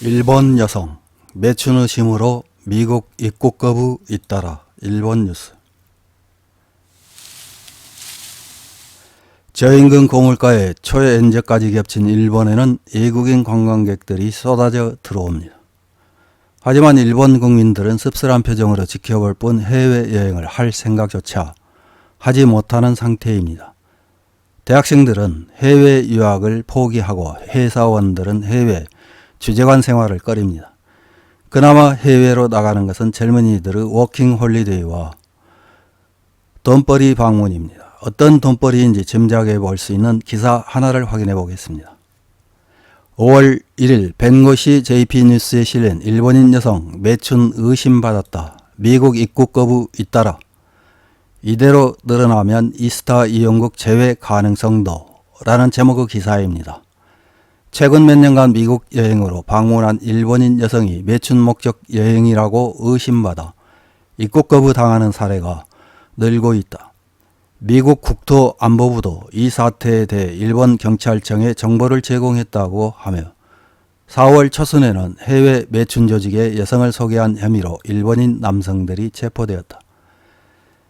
일본 여성 매춘의 힘으로 미국 입국 거부 잇따라. 일본 뉴스. 저임금 고물가에 초연제까지 겹친 일본에는 외국인 관광객들이 쏟아져 들어옵니다. 하지만 일본 국민들은 씁쓸한 표정으로 지켜볼 뿐 해외여행을 할 생각조차 하지 못하는 상태입니다. 대학생들은 해외 유학을 포기하고 회사원들은 해외 주재관 생활을 꺼립니다. 그나마 해외로 나가는 것은 젊은이들의 워킹 홀리데이와 돈벌이 방문입니다. 어떤 돈벌이인지 짐작해 볼 수 있는 기사 하나를 확인해 보겠습니다. 5월 1일 벤고시 JP뉴스에 실린 일본인 여성 매춘 의심받았다. 미국 입국 거부 잇따라. 이대로 늘어나면 이스타 이용국 제외 가능성도 라는 제목의 기사입니다. 최근 몇 년간 미국 여행으로 방문한 일본인 여성이 매춘 목적 여행이라고 의심받아 입국 거부 당하는 사례가 늘고 있다. 미국 국토안보부도 이 사태에 대해 일본 경찰청에 정보를 제공했다고 하며 4월 초순에는 해외 매춘 조직에 여성을 소개한 혐의로 일본인 남성들이 체포되었다.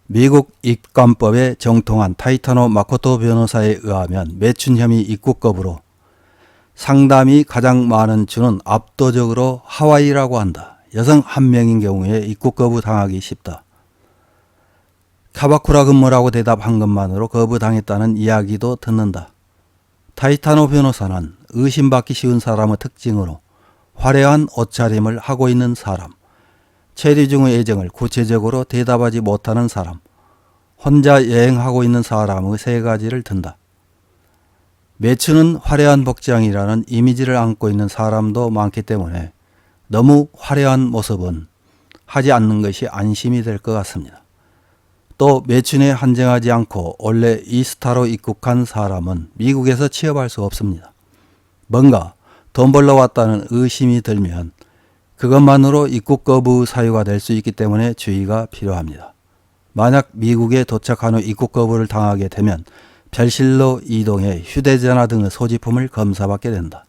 미국 입관법에 정통한 타이타노 마코토 변호사에 의하면 매춘 혐의 입국 거부로 상담이 가장 많은 주는 압도적으로 하와이라고 한다. 여성 한 명인 경우에 입국 거부 당하기 쉽다. 카바쿠라 근무라고 대답한 것만으로 거부당했다는 이야기도 듣는다. 타이타노 변호사는 의심받기 쉬운 사람의 특징으로 화려한 옷차림을 하고 있는 사람, 체류 중의 애정을 구체적으로 대답하지 못하는 사람, 혼자 여행하고 있는 사람의 세 가지를 든다. 매춘은 화려한 복장이라는 이미지를 안고 있는 사람도 많기 때문에 너무 화려한 모습은 하지 않는 것이 안심이 될 것 같습니다. 또 매춘에 한정하지 않고 원래 이스타로 입국한 사람은 미국에서 취업할 수 없습니다. 뭔가 돈 벌러 왔다는 의심이 들면 그것만으로 입국 거부 사유가 될 수 있기 때문에 주의가 필요합니다. 만약 미국에 도착한 후 입국 거부를 당하게 되면 별실로 이동해 휴대전화 등의 소지품을 검사받게 된다.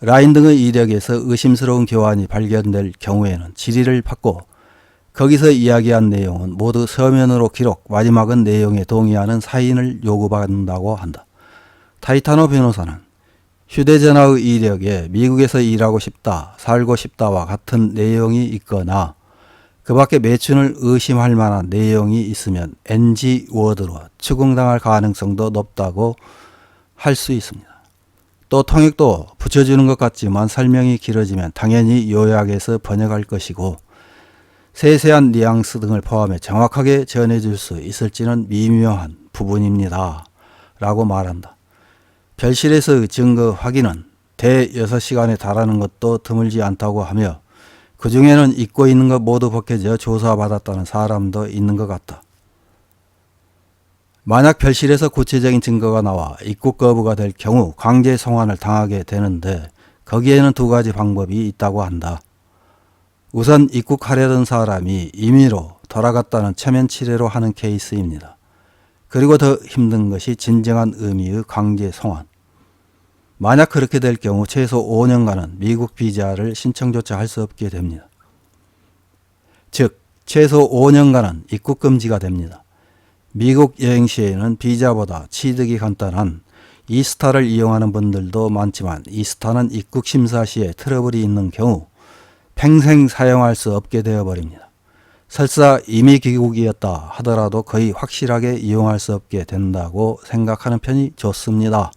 라인 등의 이력에서 의심스러운 교환이 발견될 경우에는 질의를 받고 거기서 이야기한 내용은 모두 서면으로 기록, 마지막은 내용에 동의하는 사인을 요구받는다고 한다. 타이타노 변호사는 휴대전화의 이력에 미국에서 일하고 싶다, 살고 싶다와 같은 내용이 있거나 그 밖에 매춘을 의심할 만한 내용이 있으면 NG 워드로 추궁당할 가능성도 높다고 할 수 있습니다. 또 통역도 붙여주는 것 같지만 설명이 길어지면 당연히 요약해서 번역할 것이고 세세한 뉘앙스 등을 포함해 정확하게 전해줄 수 있을지는 미묘한 부분입니다. 라고 말한다. 별실에서 증거 확인은 대 6시간에 달하는 것도 드물지 않다고 하며 그 중에는 입고 있는 것 모두 벗겨져 조사받았다는 사람도 있는 것 같다. 만약 별실에서 구체적인 증거가 나와 입국 거부가 될 경우 강제 송환을 당하게 되는데 거기에는 두 가지 방법이 있다고 한다. 우선 입국하려던 사람이 임의로 돌아갔다는 체면 치레로 하는 케이스입니다. 그리고 더 힘든 것이 진정한 의미의 강제 송환. 만약 그렇게 될 경우 최소 5년간은 미국 비자를 신청조차 할 수 없게 됩니다. 즉 최소 5년간은 입국 금지가 됩니다. 미국 여행 시에는 비자보다 취득이 간단한 이스타를 이용하는 분들도 많지만 이스타는 입국 심사 시에 트러블이 있는 경우 평생 사용할 수 없게 되어버립니다. 설사 이미 귀국이었다 하더라도 거의 확실하게 이용할 수 없게 된다고 생각하는 편이 좋습니다.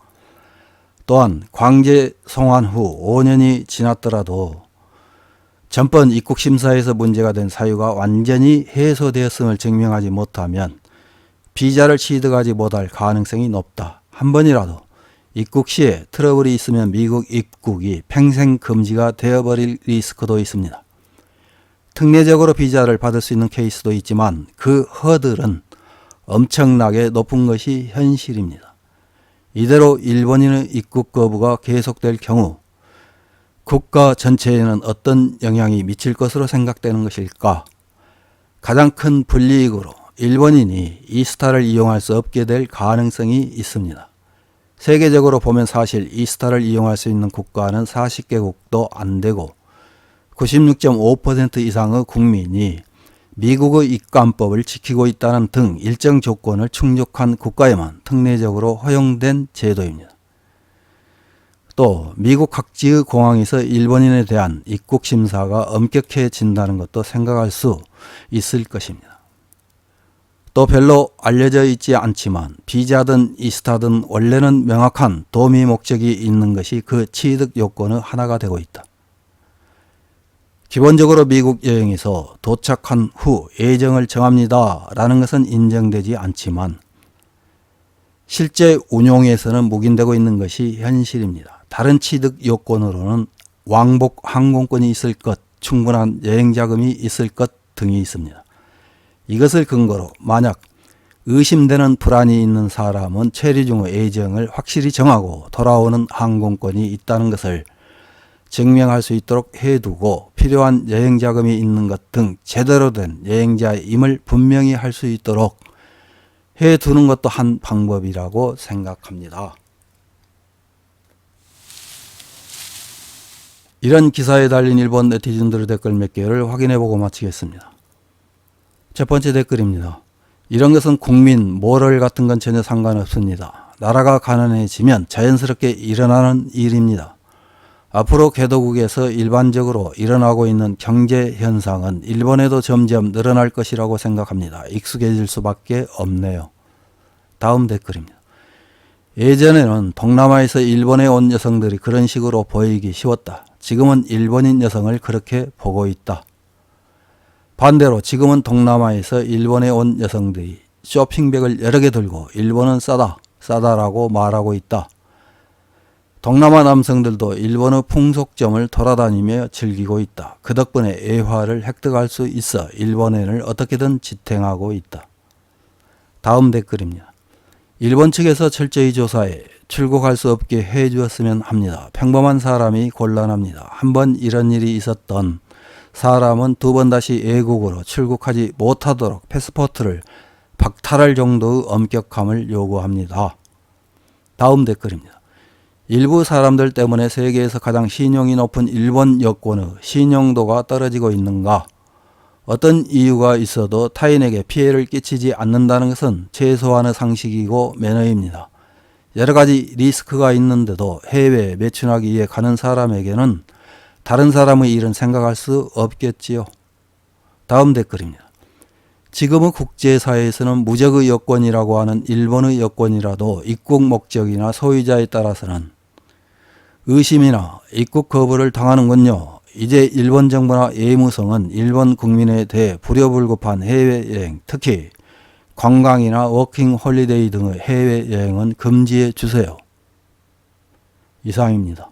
또한 강제 송환 후 5년이 지났더라도 전번 입국 심사에서 문제가 된 사유가 완전히 해소되었음을 증명하지 못하면 비자를 취득하지 못할 가능성이 높다. 한 번이라도 입국 시에 트러블이 있으면 미국 입국이 평생 금지가 되어버릴 리스크도 있습니다. 특례적으로 비자를 받을 수 있는 케이스도 있지만 그 허들은 엄청나게 높은 것이 현실입니다. 이대로 일본인의 입국 거부가 계속될 경우 국가 전체에는 어떤 영향이 미칠 것으로 생각되는 것일까? 가장 큰 불이익으로 일본인이 이스타를 이용할 수 없게 될 가능성이 있습니다. 세계적으로 보면 사실 이스타를 이용할 수 있는 국가는 40개국도 안 되고 96.5% 이상의 국민이 미국의 입관법을 지키고 있다는 등 일정 조건을 충족한 국가에만 특례적으로 허용된 제도입니다. 또 미국 각지의 공항에서 일본인에 대한 입국 심사가 엄격해진다는 것도 생각할 수 있을 것입니다. 또 별로 알려져 있지 않지만 비자든 이스타든 원래는 명확한 도미 목적이 있는 것이 그 취득 요건의 하나가 되고 있다. 기본적으로 미국 여행에서 도착한 후 예정을 정합니다 라는 것은 인정되지 않지만 실제 운용에서는 묵인되고 있는 것이 현실입니다. 다른 취득 요건으로는 왕복 항공권이 있을 것, 충분한 여행 자금이 있을 것 등이 있습니다. 이것을 근거로 만약 의심되는 불안이 있는 사람은 체류 중의 예정을 확실히 정하고 돌아오는 항공권이 있다는 것을 증명할 수 있도록 해두고 필요한 여행 자금이 있는 것 등 제대로 된 여행자임을 분명히 할 수 있도록 해두는 것도 한 방법이라고 생각합니다. 이런 기사에 달린 일본 네티즌들의 댓글 몇 개를 확인해보고 마치겠습니다. 첫 번째 댓글입니다. 이런 것은 국민, 모럴 같은 건 전혀 상관없습니다. 나라가 가난해지면 자연스럽게 일어나는 일입니다. 앞으로 개도국에서 일반적으로 일어나고 있는 경제 현상은 일본에도 점점 늘어날 것이라고 생각합니다. 익숙해질 수밖에 없네요. 다음 댓글입니다. 예전에는 동남아에서 일본에 온 여성들이 그런 식으로 보이기 쉬웠다. 지금은 일본인 여성을 그렇게 보고 있다. 반대로 지금은 동남아에서 일본에 온 여성들이 쇼핑백을 여러 개 들고 일본은 싸다, 싸다라고 말하고 있다. 동남아 남성들도 일본의 풍속점을 돌아다니며 즐기고 있다. 그 덕분에 애화를 획득할 수 있어 일본인을 어떻게든 지탱하고 있다. 다음 댓글입니다. 일본 측에서 철저히 조사해 출국할 수 없게 해주었으면 합니다. 평범한 사람이 곤란합니다. 한번 이런 일이 있었던 사람은 두 번 다시 외국으로 출국하지 못하도록 패스포트를 박탈할 정도의 엄격함을 요구합니다. 다음 댓글입니다. 일부 사람들 때문에 세계에서 가장 신용이 높은 일본 여권의 신용도가 떨어지고 있는가? 어떤 이유가 있어도 타인에게 피해를 끼치지 않는다는 것은 최소한의 상식이고 매너입니다. 여러 가지 리스크가 있는데도 해외에 매춘하기 위해 가는 사람에게는 다른 사람의 일은 생각할 수 없겠지요. 다음 댓글입니다. 지금의 국제사회에서는 무적의 여권이라고 하는 일본의 여권이라도 입국 목적이나 소유자에 따라서는 의심이나 입국 거부를 당하는군요. 이제 일본 정부나 예무성은 일본 국민에 대해 불효불급한 해외여행, 특히 관광이나 워킹 홀리데이 등의 해외여행은 금지해 주세요. 이상입니다.